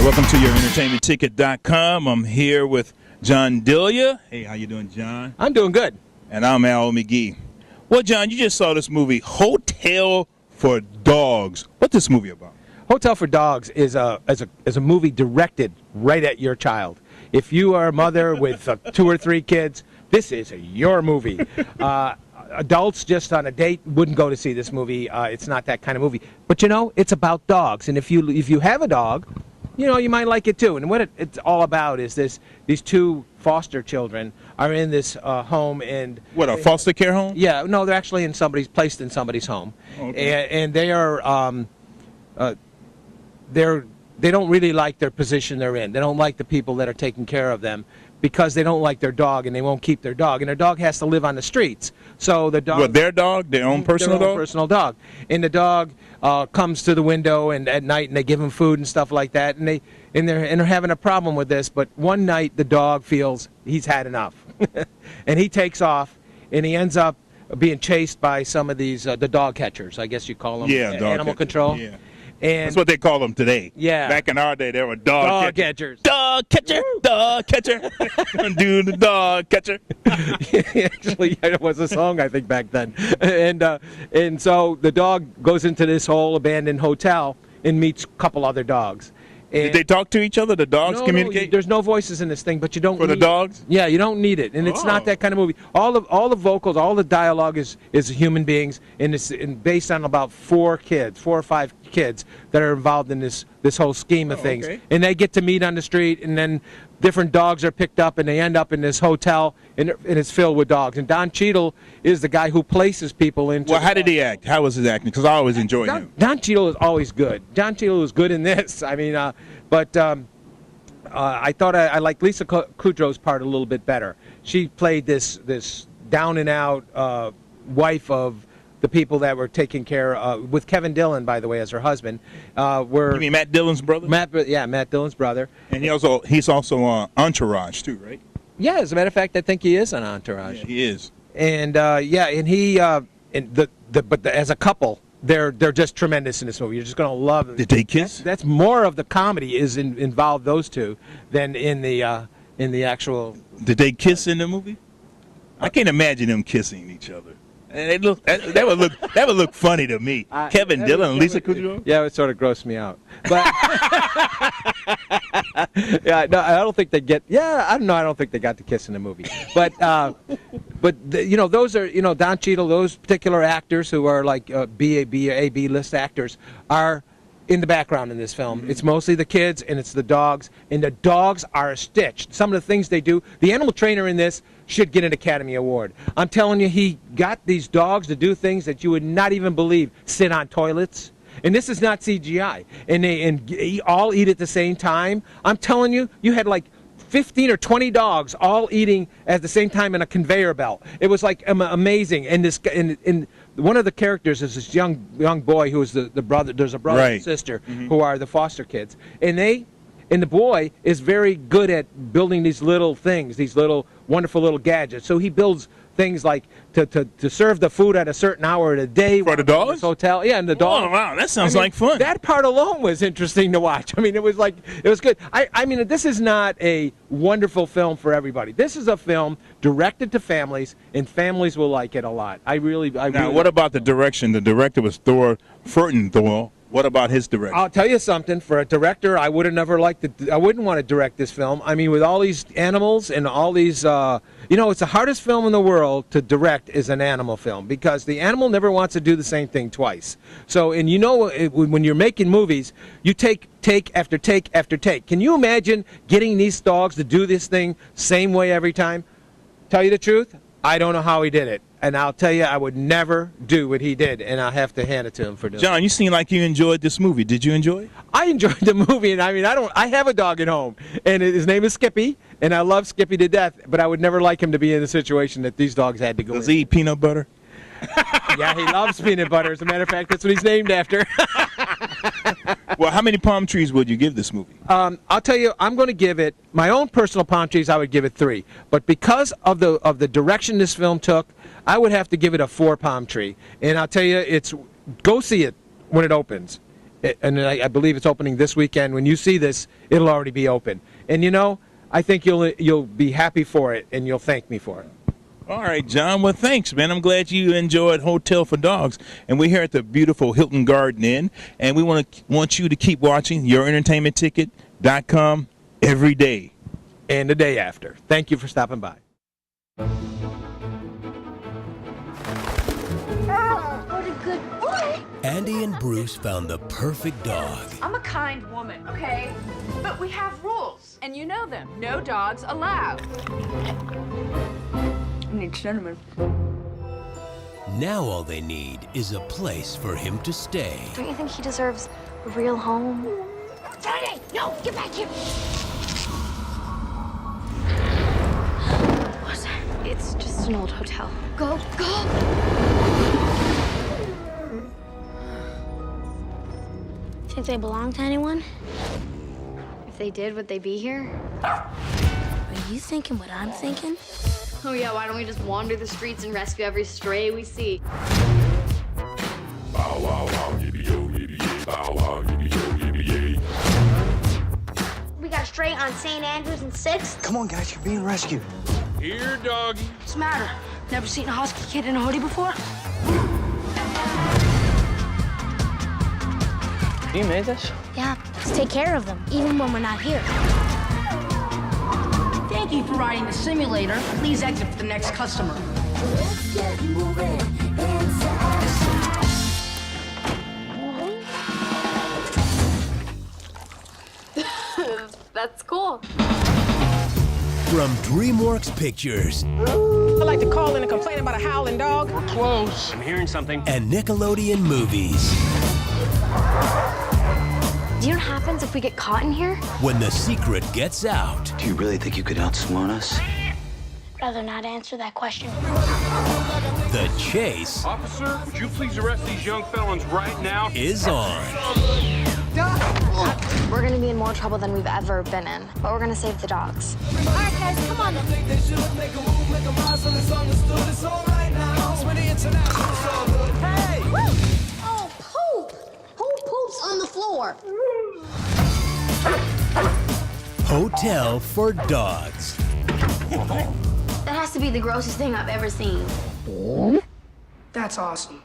Welcome to your entertainmentticket.com. I'm here with John Delia. Hey, how you doing, John? I'm doing good. And I'm Al McGee. Well, John, you just saw this movie, Hotel for Dogs. What's this movie about? Hotel for Dogs is a movie directed right at your child. If you are a mother with 2 or 3 kids, this is your movie. Adults just on a date wouldn't go to see this movie. It's not that kind of movie. But you know, it's about dogs, and if you have a dog, you know, you might like it too. And what it's all about is these 2 foster children are in this home, and what, a foster care home? Yeah, no, they're actually placed in somebody's home. Okay. And they are they don't really like their position they're in. They don't like the people that are taking care of them because they don't like their dog, and they won't keep their dog, and their dog has to live on the streets. So the dog, what, their dog, their own personal dog, personal dog, and the dog comes to the window and at night, and they give him food and stuff like that, and they're having a problem with this. But one night the dog feels he's had enough, and he takes off, and he ends up being chased by some of these the dog catchers, I guess you call them, animal control. Yeah. And that's what they call them today. Yeah. Back in our day, they were dog catchers. Dog catcher. Dog catcher. Do the dog catcher. Actually, it was a song, I think, back then. And so the dog goes into this whole abandoned hotel and meets a couple other dogs. And did they talk to each other? The dogs communicate? No, there's no voices in this thing, but you don't for the dogs? Yeah, you don't need it, and it's not that kind of movie. All the vocals, all the dialogue is human beings, and it's based on about 4 or 5 kids that are involved in this whole scheme of things. Okay. And they get to meet on the street, and then different dogs are picked up, and they end up in this hotel, and it's filled with dogs. And Don Cheadle is the guy who places people into. Well, how did he act? How was his acting? Because I always enjoyed him. Don Cheadle is always good. Don Cheadle was good in this. I mean, but I thought I liked Lisa Kudrow's part a little bit better. She played this down and out wife of the people that were taking care with Kevin Dillon, by the way, as her husband. You mean Matt Dillon's brother? Matt Dillon's brother. And he's also on Entourage too, right? Yeah, as a matter of fact, I think he is on Entourage. Yeah, he is. And and he but as a couple, they're just tremendous in this movie. You're just going to love them. Did they kiss? That's more of the comedy is involved those 2 than in the actual. Did they kiss in the movie? I can't imagine them kissing each other. And that would look funny to me. Kevin Dillon and Lisa Kudrow. Yeah, it would sort of gross me out. But yeah, no, I don't think they get. Yeah, I don't know. I don't think they got to kiss in the movie. But those are Don Cheadle. Those particular actors who are like A/B list actors are in the background in this film. Mm-hmm. It's mostly the kids and it's the dogs, and the dogs are a stitch. Some of the things they do. The animal trainer in this should get an Academy Award. I'm telling you, he got these dogs to do things that you would not even believe. Sit on toilets. And this is not CGI. And they all eat at the same time. I'm telling you, you had like 15 or 20 dogs all eating at the same time in a conveyor belt. It was like amazing. And one of the characters is this young boy who is the brother. There's a brother and sister who are the foster kids. And the boy is very good at building these little things, these little wonderful little gadgets. So he builds things like to serve the food at a certain hour of the day. For the dogs? Hotel. Yeah, and the dog. Oh, wow, that sounds like fun. That part alone was interesting to watch. I mean, it was good. I mean, this is not a wonderful film for everybody. This is a film directed to families, and families will like it a lot. Now, what about the direction? The director was Thor Furtenthal. What about his direction? I'll tell you something. For a director, I would have never I wouldn't want to direct this film. I mean, with all these animals and all these, it's the hardest film in the world to direct is an animal film because the animal never wants to do the same thing twice. So, and when you're making movies, you take after take after take. Can you imagine getting these dogs to do this thing same way every time? Tell you the truth, I don't know how he did it. And I'll tell you, I would never do what he did, and I'll have to hand it to him for doing it. John, you seem like you enjoyed this movie. Did you enjoy it? I enjoyed the movie, and I mean, I have a dog at home, and his name is Skippy, and I love Skippy to death, but I would never like him to be in a situation that these dogs had to go Does in. he eat peanut butter? Yeah, he loves peanut butter. As a matter of fact, that's what he's named after. Well, how many palm trees would you give this movie? I'll tell you, I'm going to give it, my own personal palm trees, I would give it 3. But because of the direction this film took, I would have to give it a 4 palm tree. And I'll tell you, go see it when it opens. And I believe it's opening this weekend. When you see this, it'll already be open. And you know, I think you'll be happy for it, and you'll thank me for it. All right, John. Well, thanks, man. I'm glad you enjoyed Hotel for Dogs. And we're here at the beautiful Hilton Garden Inn, and we want you to keep watching YourEntertainmentTicket.com every day. And the day after. Thank you for stopping by. What a good boy. Andy and Bruce found the perfect dog. I'm a kind woman, okay? But we have rules, and you know them. No dogs allowed. I need cinnamon. Now all they need is a place for him to stay. Don't you think he deserves a real home? Friday! No! Get back here! What's that? It's just an old hotel. Go! Go! Think they belong to anyone? If they did, would they be here? Are you thinking what I'm thinking? Oh yeah, why don't we just wander the streets and rescue every stray we see? Bow wow wow, yippee yo, yippee yay. Bow wow, yippee yo, yippee yay. We got straight on St. Andrews and 6th. Come on, guys, you're being rescued. Here, doggy. What's the matter? Never seen a husky kid in a hoodie before? You made this? Yeah, let's take care of them, even when we're not here. Thank you for riding the simulator. Please exit for the next customer. That's cool. From DreamWorks Pictures I'd like to call in and complain about a howling dog. We're close. I'm hearing something. and Nickelodeon Movies. Do you know what happens if we get caught in here? When the secret gets out, Do you really think you could outsmart us? Rather not answer that question. the chase Officer, would you please arrest these young felons right now? is on. We're gonna be in more trouble than we've ever been in, but we're gonna save the dogs. All right, guys, come on. Hey! Oh, poop! Who poops on the floor? Hotel for Dogs. That has to be the grossest thing I've ever seen. That's awesome.